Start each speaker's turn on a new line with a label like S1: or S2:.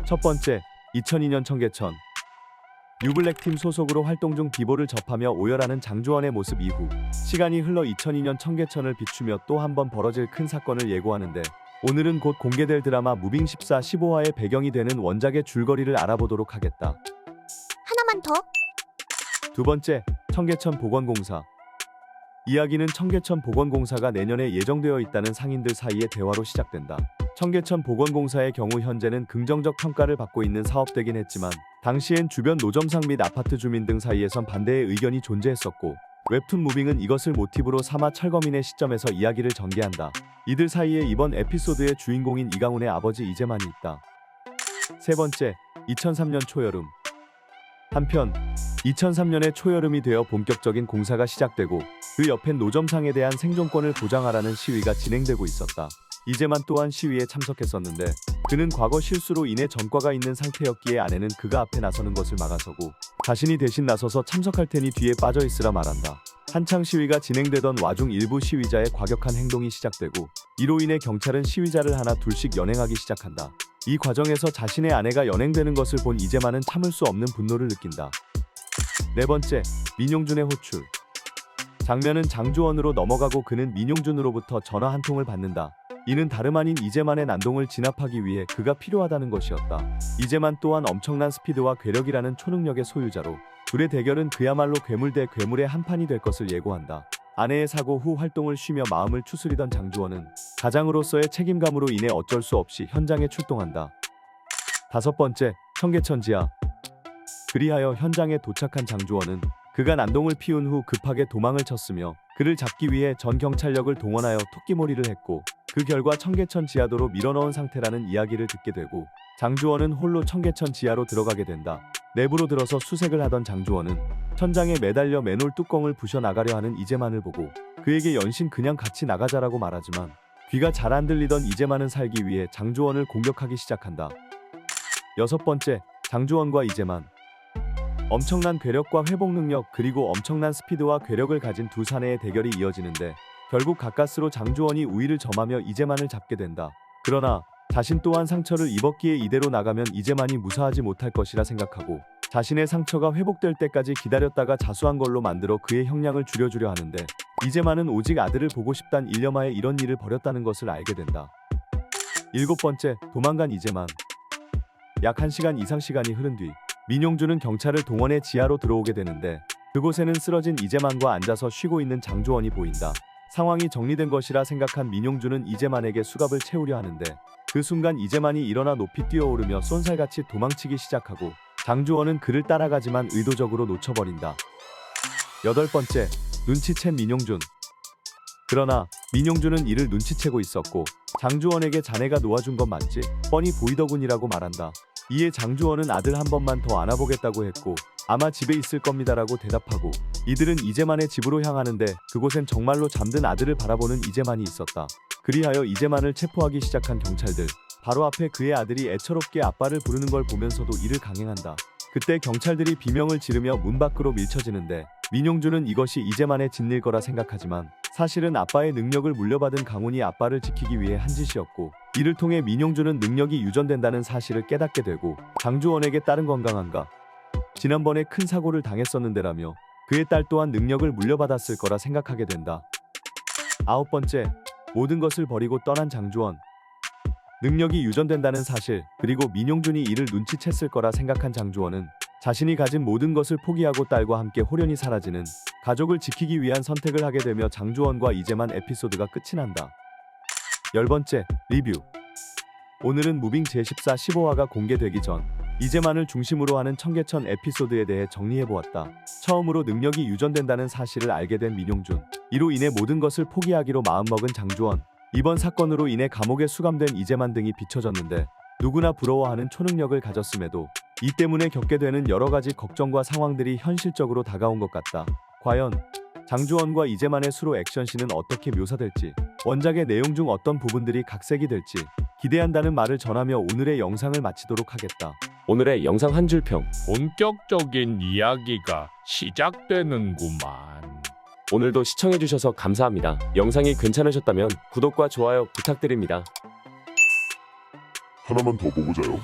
S1: 첫 번째, 2002년 청계천. 뉴블랙팀 소속으로 활동 중 비보를 접하며 오열하는 장주원의 모습 이후 시간이 흘러 2002년 청계천을 비추며 또 한 번 벌어질 큰 사건을 예고하는데, 오늘은 곧 공개될 드라마 무빙 14, 15화의 배경이 되는 원작의 줄거리를 알아보도록 하겠다.
S2: 하나만 더.
S1: 두 번째, 청계천 보건공사. 이야기는 청계천 보건공사가 내년에 예정되어 있다는 상인들 사이의 대화로 시작된다. 청계천 보건공사의 경우 현재는 긍정적 평가를 받고 있는 사업되긴 했지만, 당시엔 주변 노점상 및 아파트 주민 등 사이에선 반대의 의견이 존재했었고, 웹툰 무빙은 이것을 모티브로 삼아 철거민의 시점에서 이야기를 전개한다. 이들 사이에 이번 에피소드의 주인공인 이강훈의 아버지 이재만이 있다. 세 번째, 2003년 초여름. 한편 2003년에 초여름이 되어 본격적인 공사가 시작되고, 그 옆엔 노점상에 대한 생존권을 보장하라는 시위가 진행되고 있었다. 이재만 또한 시위에 참석했었는데, 그는 과거 실수로 인해 전과가 있는 상태였기에 아내는 그가 앞에 나서는 것을 막아서고, 자신이 대신 나서서 참석할 테니 뒤에 빠져 있으라 말한다. 한창 시위가 진행되던 와중 일부 시위자의 과격한 행동이 시작되고, 이로 인해 경찰은 시위자를 하나 둘씩 연행하기 시작한다. 이 과정에서 자신의 아내가 연행되는 것을 본 이재만은 참을 수 없는 분노를 느낀다. 네 번째, 민용준의 호출. 장면은 장주원으로 넘어가고 그는 민용준으로부터 전화 한 통을 받는다. 이는 다름 아닌 이재만의 난동을 진압하기 위해 그가 필요하다는 것이었다. 이재만 또한 엄청난 스피드와 괴력이라는 초능력의 소유자로, 둘의 대결은 그야말로 괴물 대 괴물의 한판이 될 것을 예고한다. 아내의 사고 후 활동을 쉬며 마음을 추스리던 장주원은 가장으로서의 책임감으로 인해 어쩔 수 없이 현장에 출동한다. 다섯 번째, 청계천 지하. 그리하여 현장에 도착한 장주원은 그가 난동을 피운 후 급하게 도망을 쳤으며, 그를 잡기 위해 전 경찰력을 동원하여 토끼몰이를 했고, 그 결과 청계천 지하도로 밀어넣은 상태라는 이야기를 듣게 되고, 장주원은 홀로 청계천 지하로 들어가게 된다. 내부로 들어서 수색을 하던 장주원은 천장에 매달려 맨홀 뚜껑을 부셔 나가려 하는 이재만을 보고 그에게 연신 그냥 같이 나가자라고 말하지만, 귀가 잘 안 들리던 이재만은 살기 위해 장주원을 공격하기 시작한다. 여섯 번째, 장주원과 이재만. 엄청난 괴력과 회복 능력, 그리고 엄청난 스피드와 괴력을 가진 두 사내의 대결이 이어지는데, 결국 가까스로 장주원이 우위를 점하며 이재만을 잡게 된다. 그러나 자신 또한 상처를 입었기에 이대로 나가면 이재만이 무사하지 못할 것이라 생각하고, 자신의 상처가 회복될 때까지 기다렸다가 자수한 걸로 만들어 그의 형량을 줄여주려 하는데, 이재만은 오직 아들을 보고 싶단 일념하에 이런 일을 벌였다는 것을 알게 된다. 일곱 번째, 도망간 이재만. 약 1시간 이상 시간이 흐른 뒤 민용준은 경찰을 동원해 지하로 들어오게 되는데, 그곳에는 쓰러진 이재만과 앉아서 쉬고 있는 장주원이 보인다. 상황이 정리된 것이라 생각한 민용준은 이재만에게 수갑을 채우려 하는데, 그 순간 이재만이 일어나 높이 뛰어오르며 쏜살같이 도망치기 시작하고, 장주원은 그를 따라가지만 의도적으로 놓쳐버린다. 여덟 번째, 눈치챈 민용준. 그러나 민용준은 이를 눈치채고 있었고, 장주원에게 자네가 놓아준 건 맞지? 뻔히 보이더군이라고 말한다. 이에 장주원은 아들 한 번만 더 안아보겠다고 했고, 아마 집에 있을 겁니다라고 대답하고, 이들은 이재만의 집으로 향하는데, 그곳엔 정말로 잠든 아들을 바라보는 이재만이 있었다. 그리하여 이재만을 체포하기 시작한 경찰들. 바로 앞에 그의 아들이 애처롭게 아빠를 부르는 걸 보면서도 이를 강행한다. 그때 경찰들이 비명을 지르며 문 밖으로 밀쳐지는데, 민용준은 이것이 이재만의 짓일 거라 생각하지만, 사실은 아빠의 능력을 물려받은 강훈이 아빠를 지키기 위해 한 짓이었고, 이를 통해 민용준은 능력이 유전된다는 사실을 깨닫게 되고, 장주원에게 딸은 건강한가? 지난번에 큰 사고를 당했었는데라며 그의 딸 또한 능력을 물려받았을 거라 생각하게 된다. 아홉 번째, 모든 것을 버리고 떠난 장주원. 능력이 유전된다는 사실, 그리고 민용준이 이를 눈치챘을 거라 생각한 장주원은 자신이 가진 모든 것을 포기하고 딸과 함께 홀연히 사라지는, 가족을 지키기 위한 선택을 하게 되며 장주원과 이재만 에피소드가 끝이 난다. 열 번째, 리뷰. 오늘은 무빙 제14, 15화가 공개되기 전 이재만을 중심으로 하는 청계천 에피소드에 대해 정리해보았다. 처음으로 능력이 유전된다는 사실을 알게 된 민용준, 이로 인해 모든 것을 포기하기로 마음먹은 장주원, 이번 사건으로 인해 감옥에 수감된 이재만 등이 비춰졌는데, 누구나 부러워하는 초능력을 가졌음에도 이 때문에 겪게 되는 여러가지 걱정과 상황들이 현실적으로 다가온 것 같다. 과연 장주원과 이재만의 수로 액션씬은 어떻게 묘사될지, 원작의 내용 중 어떤 부분들이 각색이 될지 기대한다는 말을 전하며 오늘의 영상을 마치도록 하겠다.
S3: 오늘의 영상 한 줄 평.
S4: 본격적인 이야기가 시작되는구만.
S3: 오늘도 시청해주셔서 감사합니다. 영상이 괜찮으셨다면 구독과 좋아요 부탁드립니다.
S5: 하나만 더 보고 자요.